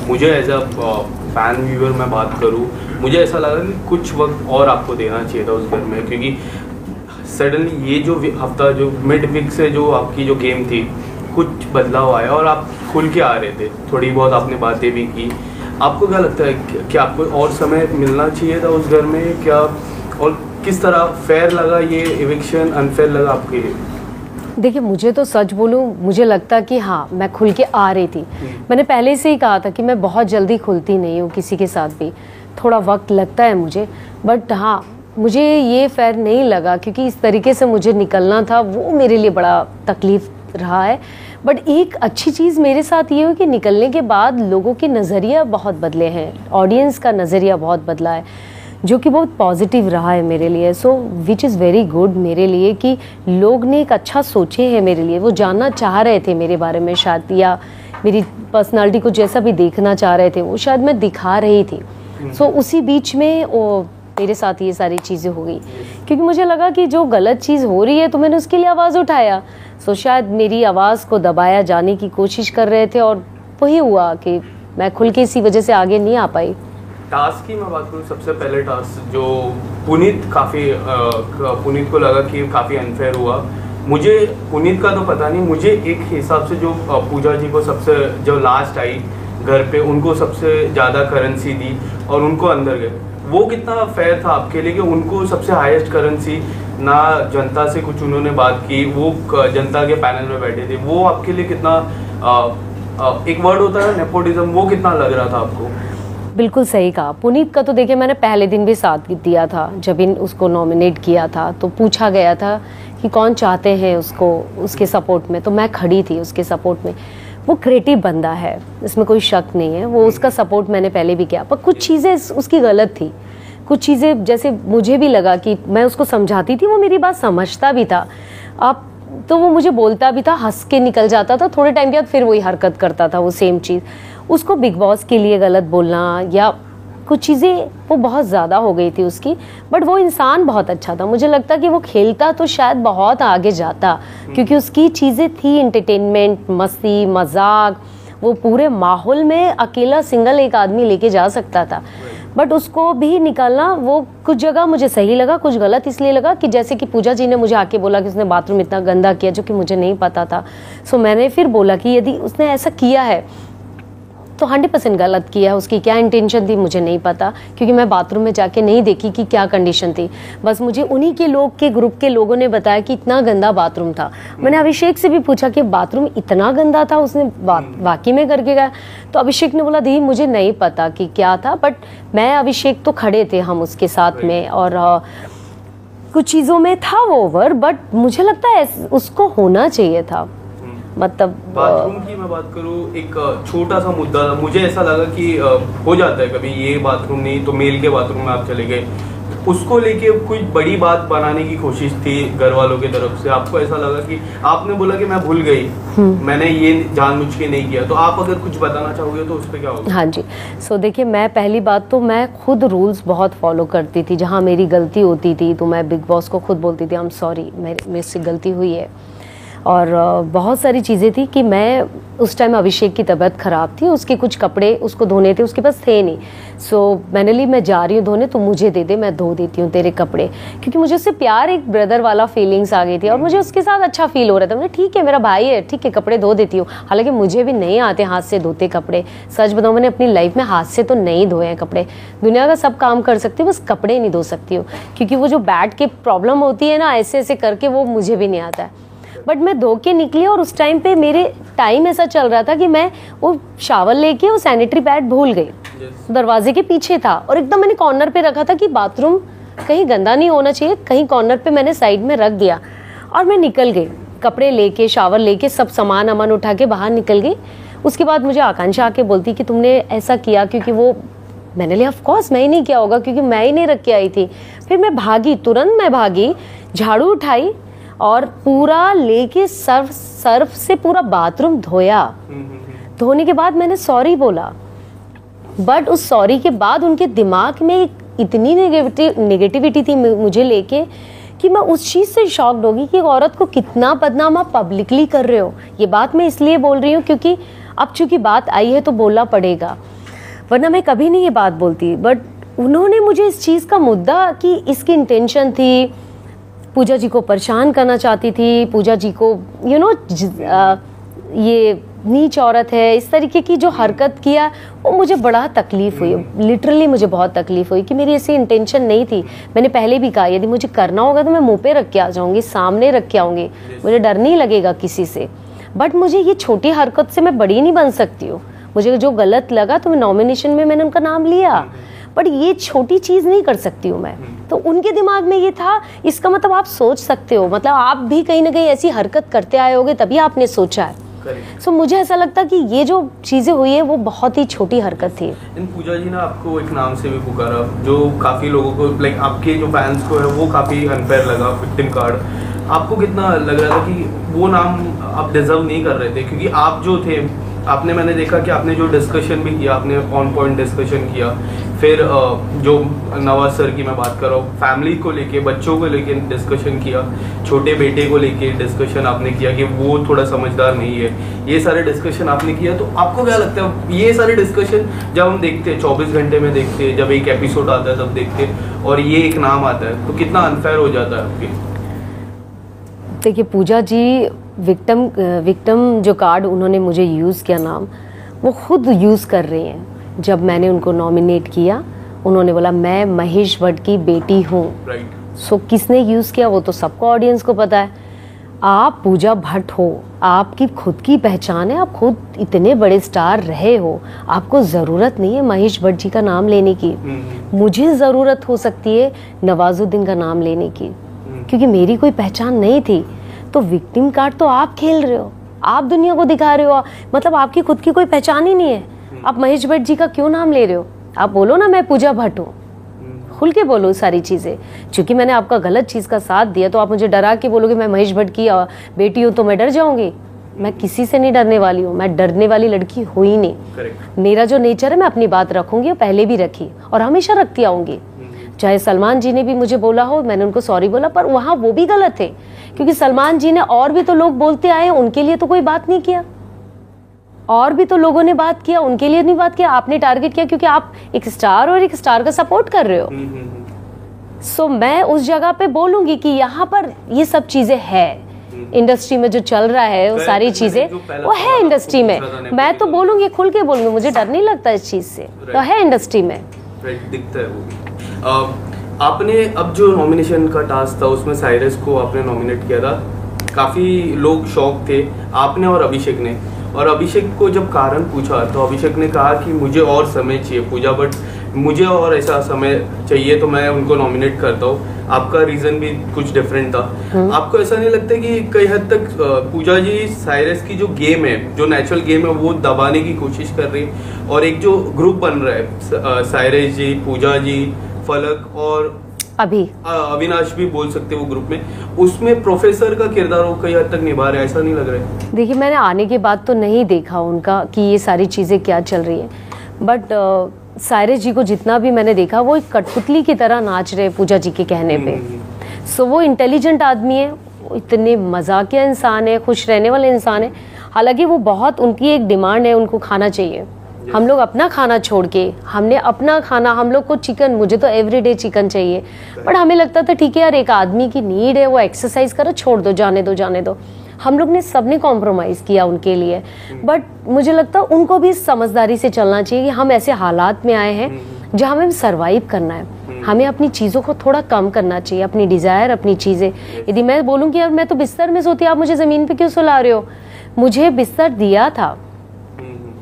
मुझे as a fan viewer मैं बात करूँ, मुझे ऐसा लगा कि कुछ वक्त और आपको देना चाहिए था उस घर में, क्योंकि सडनली ये जो हफ्ता जो मिड वीक से जो आपकी जो गेम थी कुछ बदलाव आया और आप खुल के आ रहे थे, थोड़ी बहुत आपने बातें भी की। आपको क्या लगता है कि आपको और समय मिलना चाहिए था उस घर में क्या, और किस तरह फेयर लगा ये इविक्शन, अनफेयर लगा आपके लिए? देखिए मुझे तो सच बोलूं, मुझे लगता कि हाँ मैं खुल के आ रही थी। मैंने पहले से ही कहा था कि मैं बहुत जल्दी खुलती नहीं हूँ किसी के साथ भी, थोड़ा वक्त लगता है मुझे। बट हाँ मुझे ये फेयर नहीं लगा, क्योंकि इस तरीके से मुझे निकलना था वो मेरे लिए बड़ा तकलीफ रहा है। बट एक अच्छी चीज़ मेरे साथ ये हुई कि निकलने के बाद लोगों के नज़रिया बहुत बदले हैं, ऑडियंस का नज़रिया बहुत बदला है, जो कि बहुत पॉजिटिव रहा है मेरे लिए। सो विच इज़ वेरी गुड मेरे लिए कि लोग ने एक अच्छा सोचे हैं मेरे लिए, वो जानना चाह रहे थे मेरे बारे में शायद, या मेरी पर्सनालिटी को जैसा भी देखना चाह रहे थे वो शायद मैं दिखा रही थी। सो उसी बीच में वो मेरे साथ ये सारी चीज़ें हो गई, क्योंकि मुझे लगा कि जो गलत चीज़ हो रही है तो मैंने उसके लिए आवाज़ उठाया। सो शायद मेरी आवाज़ को दबाया जाने की कोशिश कर रहे थे, और वही हुआ कि मैं खुल के इसी वजह से आगे नहीं आ पाई। टास्क की मैं बात करूँ, सबसे पहले टास्क जो पुनीत को लगा कि काफ़ी अनफेयर हुआ। मुझे पुनीत का तो पता नहीं, मुझे एक हिसाब से जो पूजा जी को सबसे जो लास्ट आई घर पे उनको सबसे ज़्यादा करेंसी दी और उनको अंदर गए, वो कितना फेयर था आपके लिए कि उनको सबसे हाईएस्ट करेंसी, ना जनता से कुछ उन्होंने बात की, वो जनता के पैनल में बैठे थे, वो आपके लिए कितना एक वर्ड होता है नेपोटिज्म, वो कितना लग रहा था आपको? बिल्कुल सही कहा। पुनीत का तो देखिए मैंने पहले दिन भी साथ दिया था, जब उसको नॉमिनेट किया था तो पूछा गया था कि कौन चाहते हैं उसको उसके सपोर्ट में, तो मैं खड़ी थी उसके सपोर्ट में। वो क्रिएटिव बंदा है, इसमें कोई शक नहीं है, वो उसका सपोर्ट मैंने पहले भी किया। पर कुछ चीज़ें उसकी गलत थी, कुछ चीज़ें जैसे मुझे भी लगा कि मैं उसको समझाती थी, वो मेरी बात समझता भी था। अब तो वो मुझे बोलता भी था, हंस के निकल जाता था, थोड़े टाइम के बाद फिर वही हरकत करता था, वो सेम चीज़। उसको बिग बॉस के लिए गलत बोलना या कुछ चीज़ें वो बहुत ज़्यादा हो गई थी उसकी। बट वो इंसान बहुत अच्छा था, मुझे लगता कि वो खेलता तो शायद बहुत आगे जाता, क्योंकि उसकी चीज़ें थी एंटरटेनमेंट, मस्ती, मजाक, वो पूरे माहौल में अकेला सिंगल एक आदमी लेके जा सकता था। बट उसको भी निकालना, वो कुछ जगह मुझे सही लगा, कुछ गलत इसलिए लगा कि जैसे कि पूजा जी ने मुझे आके बोला कि उसने बाथरूम इतना गंदा किया, जो कि मुझे नहीं पता था। सो मैंने फिर बोला कि यदि उसने ऐसा किया है तो 100% गलत किया है, उसकी क्या इंटेंशन थी मुझे नहीं पता, क्योंकि मैं बाथरूम में जाके नहीं देखी कि क्या कंडीशन थी। बस मुझे उन्हीं के लोग के ग्रुप के लोगों ने बताया कि इतना गंदा बाथरूम था। मैंने अभिषेक से भी पूछा कि बाथरूम इतना गंदा था, उसने वाकई में करके गया? तो अभिषेक ने बोला दी मुझे नहीं पता कि क्या था, बट मैं अभिषेक तो खड़े थे हम उसके साथ में, और कुछ चीज़ों में था वो ओवर, बट मुझे लगता है उसको होना चाहिए था। मतलब बाथरूम की मैं बात करूँ, एक छोटा सा मुद्दा था, मुझे ऐसा लगा कि हो जाता है कभी, ये बाथरूम नहीं तो मेल के बाथरूम में आप चले गए, उसको लेके कोई बड़ी बात बनाने की कोशिश थी घर वालों की तरफ से। आपको ऐसा लगा कि आपने बोला कि मैं भूल गई, मैंने ये जानबूझ के नहीं किया, तो आप अगर कुछ बताना चाहोगे तो उस पर क्या होगा? हाँ जी, सो देखिए मैं पहली बात तो मैं खुद रूल्स बहुत फॉलो करती थी। जहाँ मेरी गलती होती थी तो मैं बिग बॉस को खुद बोलती थी आई एम सॉरी, मेरे से गलती हुई है। और बहुत सारी चीज़ें थी कि मैं उस टाइम अभिषेक की तबीयत ख़राब थी, उसके कुछ कपड़े उसको धोने थे, उसके पास थे नहीं। सो मैंने ली, मैं जा रही हूँ धोने तो मुझे दे दे, मैं धो देती हूँ तेरे कपड़े, क्योंकि मुझे उससे प्यार, एक ब्रदर वाला फीलिंग्स आ गई थी और मुझे उसके साथ अच्छा फील हो रहा था। मैंने ठीक है मेरा भाई है, ठीक है कपड़े धो देती हूँ। हालांकि मुझे भी नहीं आते हाथ से धोते कपड़े, सच बताऊँ मैंने अपनी लाइफ में हाथ से तो नहीं धोए हैं कपड़े। दुनिया का सब काम कर सकती हूँ, बस कपड़े नहीं धो सकती हूँ, क्योंकि वो जो बैठ के प्रॉब्लम होती है ना ऐसे ऐसे करके, वो मुझे भी नहीं आता है। बट मैं धो के निकली और उस टाइम पे मेरे टाइम ऐसा चल रहा था कि मैं वो शावर लेके वो सैनिटरी पैड भूल गई, दरवाजे के पीछे था और एकदम मैंने कॉर्नर पे रखा था कि बाथरूम कहीं गंदा नहीं होना चाहिए, कहीं कॉर्नर पे मैंने साइड में रख दिया और मैं निकल गई, कपड़े लेके शावर लेके सब सामान अमान उठा के बाहर निकल गई। उसके बाद मुझे आकांक्षा आके बोलती कि तुमने ऐसा किया, क्योंकि वो, मैंने लिया ऑफ कोर्स मैं ही नहीं किया होगा क्योंकि मैं ही नहीं रख के आई थी। फिर मैं भागी, तुरंत मैं भागी, झाड़ू उठाई और पूरा लेके सर्फ से पूरा बाथरूम धोया। धोने के बाद मैंने सॉरी बोला, बट उस सॉरी के बाद उनके दिमाग में इतनी नेगेटिविटी थी मुझे लेके कि मैं उस चीज़ से शॉक्ड होगी कि एक औरत को कितना बदनाम आप पब्लिकली कर रहे हो। ये बात मैं इसलिए बोल रही हूँ क्योंकि अब चूंकि बात आई है तो बोलना पड़ेगा, वरना मैं कभी नहीं ये बात बोलती। बट उन्होंने मुझे इस चीज़ का मुद्दा कि इसकी इंटेंशन थी, पूजा जी को परेशान करना चाहती थी, पूजा जी को ये नीच औरत है, इस तरीके की जो हरकत किया, वो मुझे बड़ा तकलीफ़ हुई। लिटरली मुझे बहुत तकलीफ़ हुई कि मेरी ऐसी इंटेंशन नहीं थी। मैंने पहले भी कहा यदि मुझे करना होगा तो मैं मुंह पे रख के आ जाऊँगी, सामने रख के आऊँगी, मुझे डर नहीं लगेगा किसी से। बट मुझे ये छोटी हरकत से मैं बड़ी नहीं बन सकती हूँ। मुझे जो गलत लगा तो नॉमिनेशन में मैंने उनका नाम लिया, बट ये छोटी चीज़ नहीं कर सकती हूँ मैं। तो उनके दिमाग में ये था, इसका मतलब आप सोच सकते हो, मतलब आप भी कहीं ना कहीं ऐसी हरकत करते आए होगे तभी आपने सोचा है। सो मुझे ऐसा लगता कि ये जो चीज़ें हुई है वो बहुत ही छोटी हरकत थी। इन पूजा जी ने आपको एक नाम से भी पुकारा जो काफ़ी लोगों को, लाइक आपके जो फैंस को है वो काफ़ी अनफेयर लगा, विक्टिम कार्ड। आपको कितना लग रहा था कि वो नाम आप डिजर्व नहीं कर रहे थे? क्योंकि आप जो थे, मैंने देखा कि आपने जो डिस्कशन भी किया, आपने ऑन पॉइंट डिस्कशन किया। फिर जो नवाज सर की मैं बात कर रहा हूँ, फैमिली को लेके, बच्चों को लेके डिस्कशन किया, छोटे बेटे को लेके डिस्कशन आपने किया कि वो थोड़ा समझदार नहीं है, ये सारे डिस्कशन आपने किया। तो आपको क्या लगता है ये सारे डिस्कशन जब हम देखते हैं 24 घंटे में देखते हैं, जब एक एपिसोड आता है तब देखते हैं, और ये एक नाम आता है, तो कितना अनफेयर हो जाता है आपके? देखिए पूजा जी विक्टिम जो कार्ड उन्होंने मुझे यूज़ किया नाम, वो खुद यूज़ कर रही हैं। जब मैंने उनको नॉमिनेट किया उन्होंने बोला मैं महेश भट्ट की बेटी हूँ। सो किसने यूज़ किया वो तो सबको, ऑडियंस को पता है। आप पूजा भट्ट हो, आपकी खुद की पहचान है, आप खुद इतने बड़े स्टार रहे हो, आपको ज़रूरत नहीं है महेश भट्ट जी का नाम लेने की। मुझे ज़रूरत हो सकती है नवाजुद्दीन का नाम लेने की, क्योंकि मेरी कोई पहचान नहीं थी। तो विक्टिम कार्ड तो आप खेल रहे हो, आप दुनिया को दिखा रहे हो, मतलब आपकी खुद की कोई पहचान ही नहीं है। आप महेश भट्ट जी का क्यों नाम ले रहे हो? आप बोलो ना मैं पूजा भट्ट हूँ, खुल के बोलो सारी चीज़ें। क्योंकि मैंने आपका गलत चीज़ का साथ दिया तो आप मुझे डरा के बोलोगे मैं महेश भट्ट की बेटी हूँ, तो मैं डर जाऊँगी? मैं किसी से नहीं डरने वाली हूँ, मैं डरने वाली लड़की हुई ही नहीं। मेरा जो नेचर है मैं अपनी बात रखूँगी, और पहले भी रखी और हमेशा रखती आऊँगी। चाहे सलमान जी ने भी मुझे बोला हो, मैंने उनको सॉरी बोला, पर वहाँ वो भी गलत थे, क्योंकि सलमान जी ने और भी तो लोग बोलते आए, उनके लिए तो कोई बात नहीं किया। और भी तो लोगों ने बात किया, उनके लिए नहीं बात किया। आपने टारगेट किया क्योंकि आप एक स्टार और एक स्टार का सपोर्ट कर रहे हो। सो मैं उस जगह पे बोलूंगी कि यहाँ पर ये सब चीजें है, इंडस्ट्री में जो चल रहा है वो सारी चीजें वो है इंडस्ट्री में। मैं तो बोलूंगी, खुल के बोलूंगी, मुझे डर नहीं लगता इस चीज से, तो है इंडस्ट्री में। दिखता है वो। आपने अब जो नॉमिनेशन का टास्क था उसमें साइरस को आपने नॉमिनेट किया था, काफ़ी लोग शॉक थे, आपने और अभिषेक ने। और अभिषेक को जब कारण पूछा तो अभिषेक ने कहा कि मुझे और समय चाहिए पूजा, बट मुझे और ऐसा समय चाहिए तो मैं उनको नॉमिनेट करता हूँ। आपका रीज़न भी कुछ डिफरेंट था। आपको ऐसा नहीं लगता कि कई हद तक पूजा जी साइरस की जो गेम है, जो नेचुरल गेम है, वो दबाने की कोशिश कर रही है, और एक जो ग्रुप बन रहा है साइरस जी, पूजा जी, फलक और अविनाश भी बोल सकते वो ग्रुप में, उसमें प्रोफेसर का किरदार वो कई हद तक निभा रहे, ऐसा नहीं लग रहा है? देखिए मैंने आने के बाद तो नहीं देखा उनका कि ये सारी चीज़ें क्या चल रही है, बट साइरस जी को जितना भी मैंने देखा वो एक कठपुतली की तरह नाच रहे पूजा जी के कहने पे। सो वो इंटेलिजेंट आदमी है, वो इतने मजाकिया इंसान है, खुश रहने वाले इंसान है। हालांकि वो बहुत, उनकी एक डिमांड है, उनको खाना चाहिए। हम लोग अपना खाना छोड़ के, हमने अपना खाना, हम लोग को चिकन, मुझे तो एवरीडे चिकन चाहिए, बट हमें लगता था ठीक है यार एक आदमी की नीड है, वो एक्सरसाइज करो, छोड़ दो, जाने दो जाने दो। हम लोग ने सबने कॉम्प्रोमाइज़ किया उनके लिए, बट मुझे लगता है उनको भी समझदारी से चलना चाहिए कि हम ऐसे हालात में आए हैं जहाँ हमें सर्वाइव करना है, हमें अपनी चीज़ों को थोड़ा कम करना चाहिए, अपनी डिज़ायर, अपनी चीज़ें। यदि मैं बोलूँ कि यार मैं तो बिस्तर में सोती, आप मुझे ज़मीन पे क्यों सुला रहे हो? मुझे बिस्तर दिया था,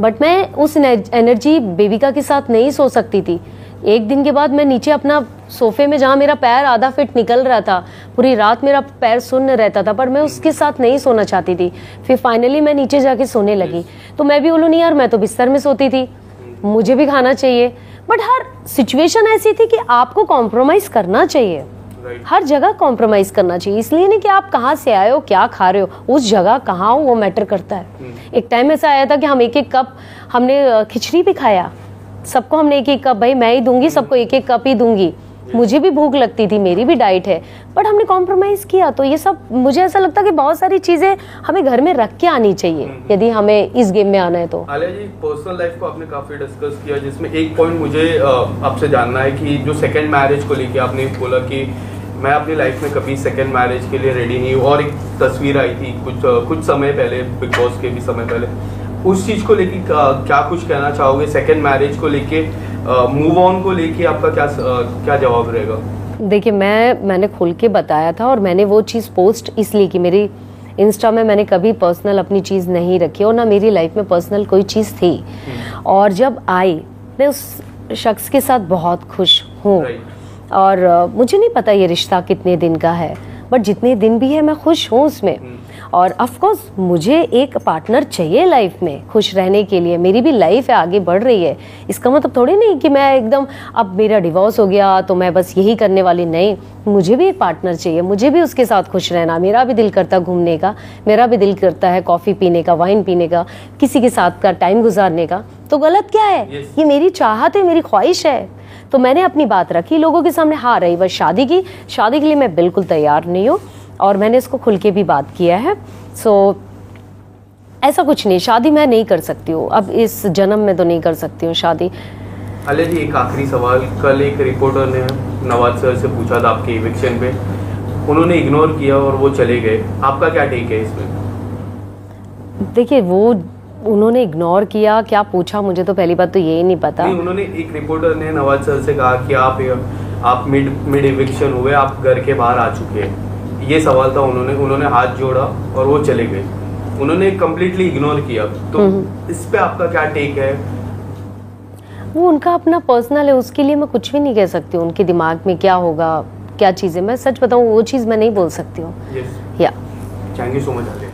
बट मैं उस एनर्जी बेबिका के साथ नहीं सो सकती थी। एक दिन के बाद मैं नीचे अपना सोफे में, जहाँ मेरा पैर आधा फिट निकल रहा था, पूरी रात मेरा पैर सुन्न रहता था, पर मैं उसके साथ नहीं सोना चाहती थी। फिर फाइनली मैं नीचे जाके सोने लगी। तो मैं भी बोलूँ नहीं यार मैं तो बिस्तर में सोती थी, मुझे भी खाना चाहिए, बट हर सिचुएशन ऐसी थी कि आपको कॉम्प्रोमाइज़ करना चाहिए, हर जगह कॉम्प्रोमाइज़ करना चाहिए। इसलिए नहीं कि आप कहाँ से आए हो, क्या खा रहे हो, उस जगह कहाँ हो वो मैटर करता है। एक टाइम ऐसा आया था कि हम एक एक कप, हमने खिचड़ी भी खाया, सबको हमने एक एक कप, भाई मैं ही दूंगी सबको, एक एक कप ही दूंगी, मुझे भी भूख लगती थी, मेरी भी डाइट है, बट हमने कॉम्प्रोमाइज़ किया। तो ये सब मुझे ऐसा लगता है कि बहुत सारी चीज़ें हमें घर में रख के आनी चाहिए यदि हमें इस गेम में आना है तो। आलिया जी, पर्सनल लाइफ को आपने काफ़ी डिस्कस किया, जिसमें एक पॉइंट मुझे आपसे जानना है कि जो सेकेंड मैरिज को लेके आपने बोला कि मैं अपनी लाइफ में कभी सेकेंड मैरिज के लिए रेडी नहीं हूँ, और एक तस्वीर आई थी कुछ समय पहले, बिग बॉस के भी समय पहले, उस चीज़ को लेके क्या कुछ कहना चाहोगे? सेकेंड मैरिज को लेके, मूव ऑन को लेके आपका क्या जवाब रहेगा? देखिए, मैंने खुल के बताया था, और मैंने वो चीज़ पोस्ट इसलिए कि मेरी इंस्टा में मैंने कभी पर्सनल अपनी चीज़ नहीं रखी, और ना मेरी लाइफ में पर्सनल कोई चीज़ थी। और जब आई, मैं उस शख्स के साथ बहुत खुश हूँ, और मुझे नहीं पता ये रिश्ता कितने दिन का है, बट जितने दिन भी है मैं खुश हूँ उसमें। और ऑफ कोर्स मुझे एक पार्टनर चाहिए लाइफ में खुश रहने के लिए। मेरी भी लाइफ है, आगे बढ़ रही है, इसका मतलब थोड़ी नहीं कि मैं एकदम अब मेरा डिवोर्स हो गया तो मैं बस यही करने वाली नहीं। मुझे भी एक पार्टनर चाहिए, मुझे भी उसके साथ खुश रहना। मेरा भी दिल करता घूमने का, मेरा भी दिल करता है कॉफ़ी पीने का, वाइन पीने का, किसी के साथ का टाइम गुजारने का। तो गलत क्या है? ये मेरी चाहत है, मेरी ख्वाहिश है। तो मैंने अपनी बात रखी लोगों के सामने। हाँ, रही बस शादी के लिए मैं बिल्कुल तैयार नहीं हूँ, और मैंने इसको खुल के भी बात किया है। सो ऐसा कुछ नहीं, शादी मैं नहीं कर सकती हूँ, अब इस जन्म में तो नहीं कर सकती हूँ शादी। आलिया जी, एक आखिरी सवाल। कल एक रिपोर्टर ने नवाज सर से पूछा था आपके इविक्शन पे, उन्होंने इग्नोर किया और वो चले गए। आपका क्या टेक है इसमें? देखिए, उन्होंने इग्नोर किया, क्या पूछा मुझे तो पहली बात तो यही नहीं पता। नहीं, उन्होंने, एक रिपोर्टर ने नवाज सर से कहा कि आप मिड इविक्शन हुए, आप घर के बाहर आ चुके हैं, ये सवाल था। उन्होंने हाथ जोड़ा और वो चले गए। उन्होंने कम्प्लीटली इग्नोर किया। तो इस पे आपका क्या टेक है? वो उनका अपना पर्सनल है, उसके लिए मैं कुछ भी नहीं कह सकती हूँ। उनके दिमाग में क्या होगा, क्या चीज़ें, मैं सच बताऊँ वो चीज़ मैं नहीं बोल सकती हूँ। यस, या थैंक यू सो मच।